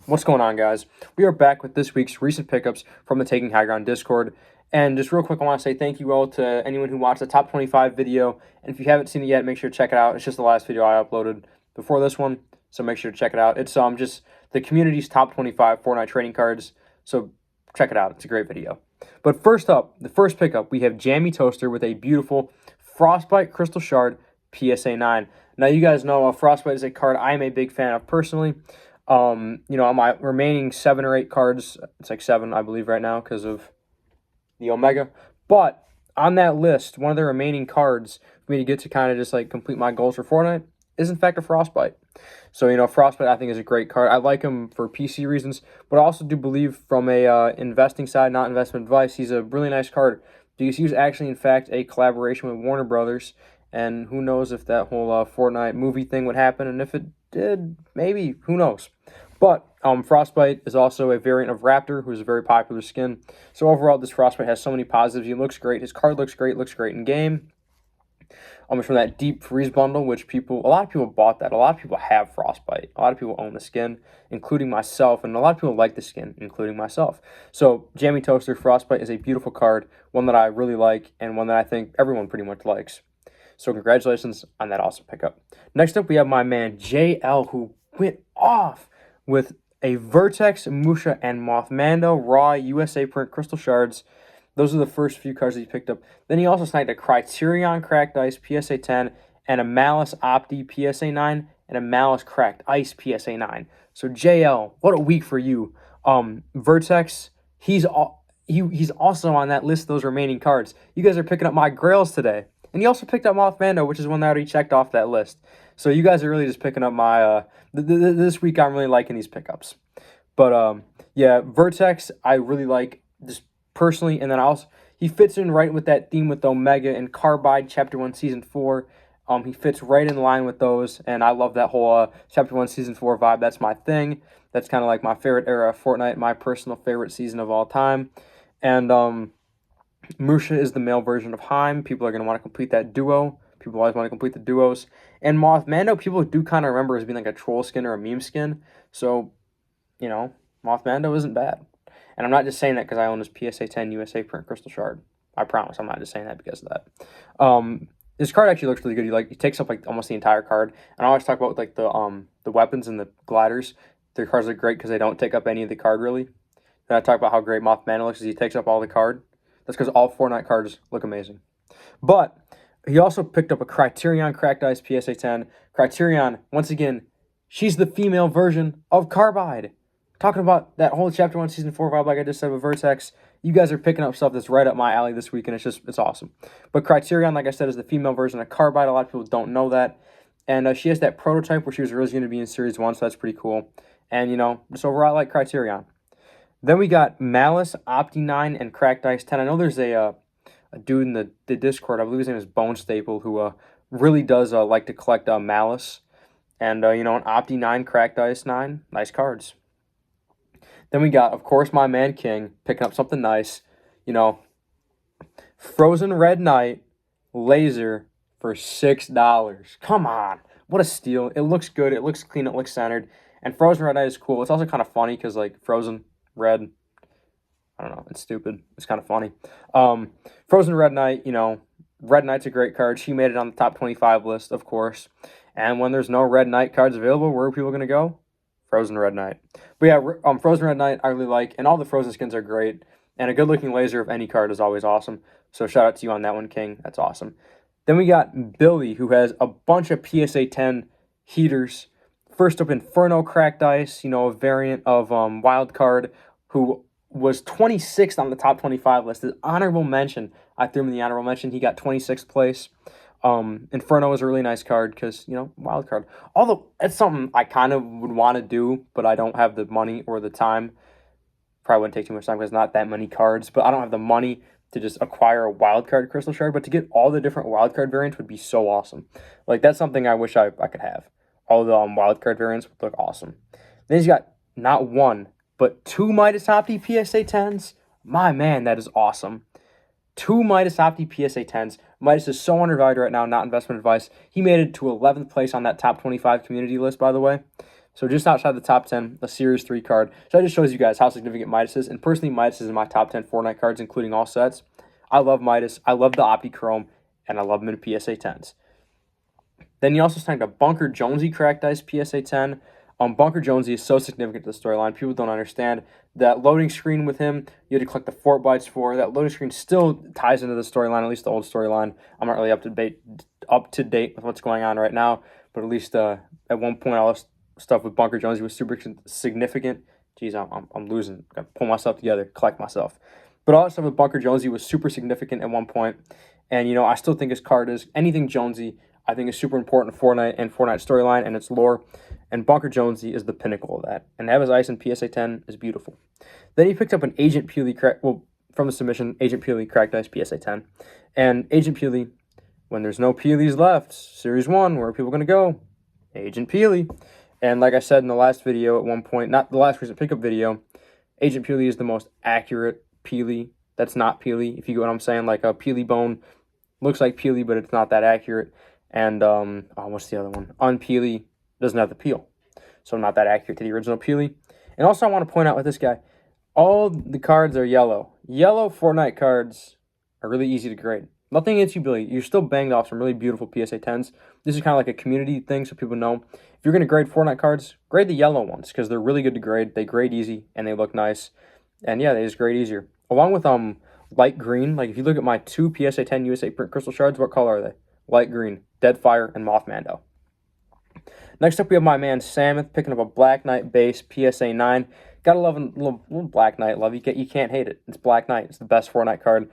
What's going on, guys? We are back with this week's recent pickups from the Taking High Ground Discord. And just real quick, I want to say thank you all to anyone who watched the top 25 video. And if you haven't seen it yet, make sure to check it out. It's just the last video I uploaded before this one, so make sure to check it out. It's just the community's top 25 Fortnite trading cards, so check it out. It's a great video. But first up, the first pickup, we have Jammy Toaster with a beautiful Frostbite Crystal Shard PSA 9. Now, you guys know Frostbite is a card I am a big fan of personally. On my remaining 7 or 8 cards, it's like 7, I believe, right now because of the Omega. But on that list, one of the remaining cards for me to get to kind of just like complete my goals for Fortnite is in fact a Frostbite. So, Frostbite I think is a great card. I like him for PC reasons, but I also do believe from a investing side, not investment advice, he's a really nice card because he was actually in fact a collaboration with Warner Brothers. And who knows if that whole Fortnite movie thing would happen, and if it did, maybe, who knows. But Frostbite is also a variant of Raptor, who's a very popular skin. So overall, this Frostbite has so many positives. He looks great. His card looks great in game. It's from that Deep Freeze bundle, which a lot of people bought that. A lot of people have Frostbite. A lot of people own the skin, including myself, and a lot of people like the skin, including myself. So Jammy Toaster Frostbite is a beautiful card, one that I really like, and one that I think everyone pretty much likes. So congratulations on that awesome pickup. Next up, we have my man JL, who went off with a Vertex, Musha, and Mothmando Raw USA print Crystal Shards. Those are the first few cards that he picked up. Then he also snagged a Criterion Cracked Ice PSA 10 and a Malice Opti PSA 9 and a Malice Cracked Ice PSA 9. So JL, what a week for you. Vertex, he's also on that list of those remaining cards. You guys are picking up my grails today. And he also picked up Mothmando, which is one that I already checked off that list. So you guys are really just picking up my... this week I'm really liking these pickups. But, yeah, Vertex I really like just personally. And then he fits in right with that theme with Omega and Carbide Chapter 1 Season 4. He fits right in line with those. And I love that whole Chapter 1 Season 4 vibe. That's my thing. That's kind of like my favorite era of Fortnite, my personal favorite season of all time. And, Musha is the male version of Heim. People are going to want to complete that duo. People always want to complete the duos. And Mothmando, people do kind of remember as being like a troll skin or a meme skin. So, Mothmando isn't bad. And I'm not just saying that because I own this PSA 10 USA print Crystal Shard. I promise I'm not just saying that because of that. This card actually looks really good. He takes up like almost the entire card. And I always talk about like the weapons and the gliders. Their cards are great because they don't take up any of the card really. And I talk about how great Mothmando looks because he takes up all the card. That's because all Fortnite cards look amazing. But he also picked up a Criterion Cracked Ice PSA 10. Criterion, once again, she's the female version of Carbide. Talking about that whole Chapter 1 Season 4 vibe like I just said with Vertex. You guys are picking up stuff that's right up my alley this week, and it's awesome. But Criterion, like I said, is the female version of Carbide. A lot of people don't know that. And she has that prototype where she was originally going to be in Series 1, so that's pretty cool. And, just overall, I like Criterion. Then we got Malice, Opti 9, and Cracked Ice 10. I know there's a dude in the Discord, I believe his name is Bone Staple, who really does like to collect Malice. And, an Opti 9, Cracked Ice 9, nice cards. Then we got, of course, my man King, picking up something nice. Frozen Red Knight Laser for $6. Come on. What a steal. It looks good. It looks clean. It looks centered. And Frozen Red Knight is cool. It's also kind of funny because, Frozen Red, I don't know, it's stupid. It's kind of funny. Frozen Red Knight, Red Knight's a great card. She made it on the top 25 list, of course. And when there's no Red Knight cards available, where are people going to go? Frozen Red Knight. But yeah, Frozen Red Knight I really like, and all the Frozen skins are great. And a good-looking laser of any card is always awesome. So shout out to you on that one, King. That's awesome. Then we got Billy, who has a bunch of PSA 10 heaters. First up, Inferno Cracked Ice, a variant of Wild Card, who was 26th on the top 25 list. His honorable mention, I threw him in the honorable mention. He got 26th place. Inferno is a really nice card because, Wild Card. Although, it's something I kind of would want to do, but I don't have the money or the time. Probably wouldn't take too much time because not that many cards, but I don't have the money to just acquire a Wild Card Crystal Shard. But to get all the different Wild Card variants would be so awesome. That's something I wish I could have. All the wildcard variants would look awesome. Then he's got not one, but 2 Midas Opti PSA 10s. My man, that is awesome. 2 Midas Opti PSA 10s. Midas is so undervalued right now, not investment advice. He made it to 11th place on that top 25 community list, by the way. So just outside the top 10, a Series 3 card. So that just shows you guys how significant Midas is. And personally, Midas is in my top 10 Fortnite cards, including all sets. I love Midas. I love the Opti-Chrome, and I love him in PSA 10s. Then you also signed a Bunker Jonesy Cracked Ice PSA 10. Bunker Jonesy is so significant to the storyline. People don't understand that loading screen with him. You had to collect the Fort Bites for that loading screen. Still ties into the storyline, at least the old storyline. I'm not really up to date with what's going on right now, but at least at one point, all this stuff with Bunker Jonesy was super significant. Jeez, I'm losing. Got to pull myself together, collect myself. But all that stuff with Bunker Jonesy was super significant at one point, and I still think his card is anything Jonesy. I think is super important to Fortnite and Fortnite storyline and its lore. And Bunker Jonesy is the pinnacle of that. And to have his ice in PSA 10 is beautiful. Then he picked up an Agent Peely from the submission, Agent Peely Cracked Ice PSA 10. And Agent Peely, when there's no Peelys left, Series 1, where are people going to go? Agent Peely. And like I said in the last video at one point, not the last recent pickup video, Agent Peely is the most accurate Peely that's not Peely. If you get what I'm saying, like a Peely bone looks like Peely, but it's not that accurate. And, what's the other one? Unpeely doesn't have the peel. So not that accurate to the original Peely. And also I want to point out with this guy, all the cards are yellow. Yellow Fortnite cards are really easy to grade. Nothing against you, Billy. You're still banged off some really beautiful PSA 10s. This is kind of like a community thing so people know. If you're going to grade Fortnite cards, grade the yellow ones because they're really good to grade. They grade easy and they look nice. And yeah, they just grade easier. Along with light green. Like if you look at my 2 PSA 10 USA print crystal shards, what color are they? Light green, Deadfire, and Mothmando. Next up, we have my man Samoth picking up a Black Knight base PSA 9. Gotta love a little Black Knight love. You can't hate it. It's Black Knight. It's the best Fortnite card.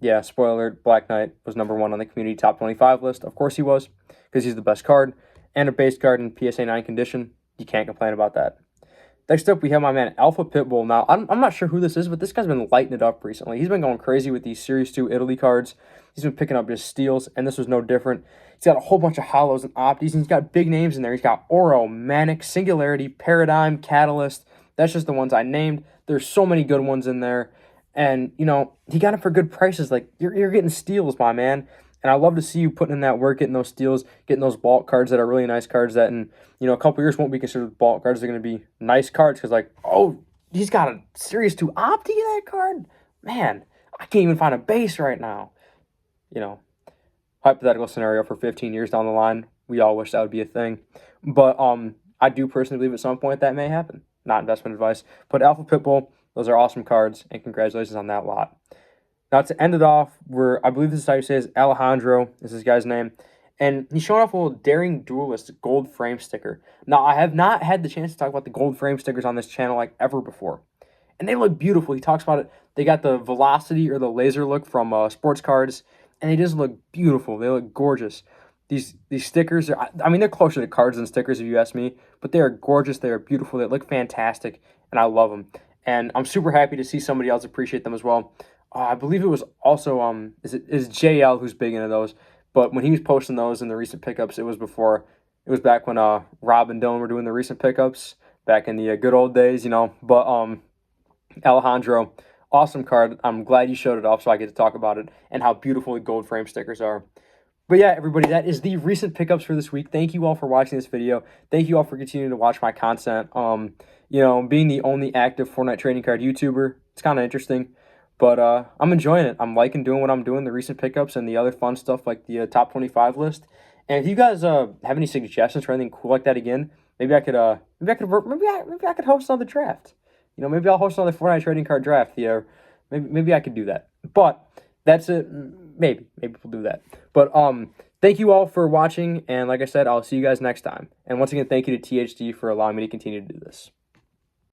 Yeah, spoiler alert, Black Knight was #1 on the community top 25 list. Of course he was, because he's the best card. And a base card in PSA 9 condition. You can't complain about that. Next up, we have my man Alpha Pitbull. Now, I'm not sure who this is, but this guy's been lighting it up recently. He's been going crazy with these Series 2 Italy cards. He's been picking up just steals, and this was no different. He's got a whole bunch of hollows and opties, and he's got big names in there. He's got Oro, Manic, Singularity, Paradigm, Catalyst. That's just the ones I named. There's so many good ones in there. And, he got it for good prices. Like, you're getting steals, my man. And I love to see you putting in that work, getting those steals, getting those bulk cards that are really nice cards that in, a couple years won't be considered bulk cards. They're going to be nice cards because, like, oh, he's got a Series 2 Opti in that card? Man, I can't even find a base right now. Hypothetical scenario for 15 years down the line. We all wish that would be a thing. But I do personally believe at some point that may happen. Not investment advice. But Alpha Pitbull, those are awesome cards, and congratulations on that lot. Now, to end it off, I believe this is how you say it, Alejandro is this guy's name. And he's showing off a little Daring Duelist gold frame sticker. Now, I have not had the chance to talk about the gold frame stickers on this channel like ever before. And they look beautiful. He talks about it. They got the velocity or the laser look from sports cards. And they just look beautiful. They look gorgeous. These stickers, they're closer to cards than stickers if you ask me. But they are gorgeous. They are beautiful. They look fantastic. And I love them. And I'm super happy to see somebody else appreciate them as well. I believe it was also, is JL who's big into those. But when he was posting those in the recent pickups, it was back when Rob and Dylan were doing the recent pickups, back in the good old days, But Alejandro, awesome card. I'm glad you showed it off so I get to talk about it and how beautiful the gold frame stickers are. But yeah, everybody, that is the recent pickups for this week. Thank you all for watching this video. Thank you all for continuing to watch my content. Being the only active Fortnite trading card YouTuber, it's kind of interesting. But I'm enjoying it. I'm liking doing what I'm doing, the recent pickups and the other fun stuff like the top 25 list. And if you guys have any suggestions for anything cool like that again, maybe I could host another draft. Maybe I'll host another Fortnite trading card draft. Yeah, maybe I could do that. But that's it. Maybe we'll do that. But thank you all for watching. And like I said, I'll see you guys next time. And once again, thank you to THG for allowing me to continue to do this.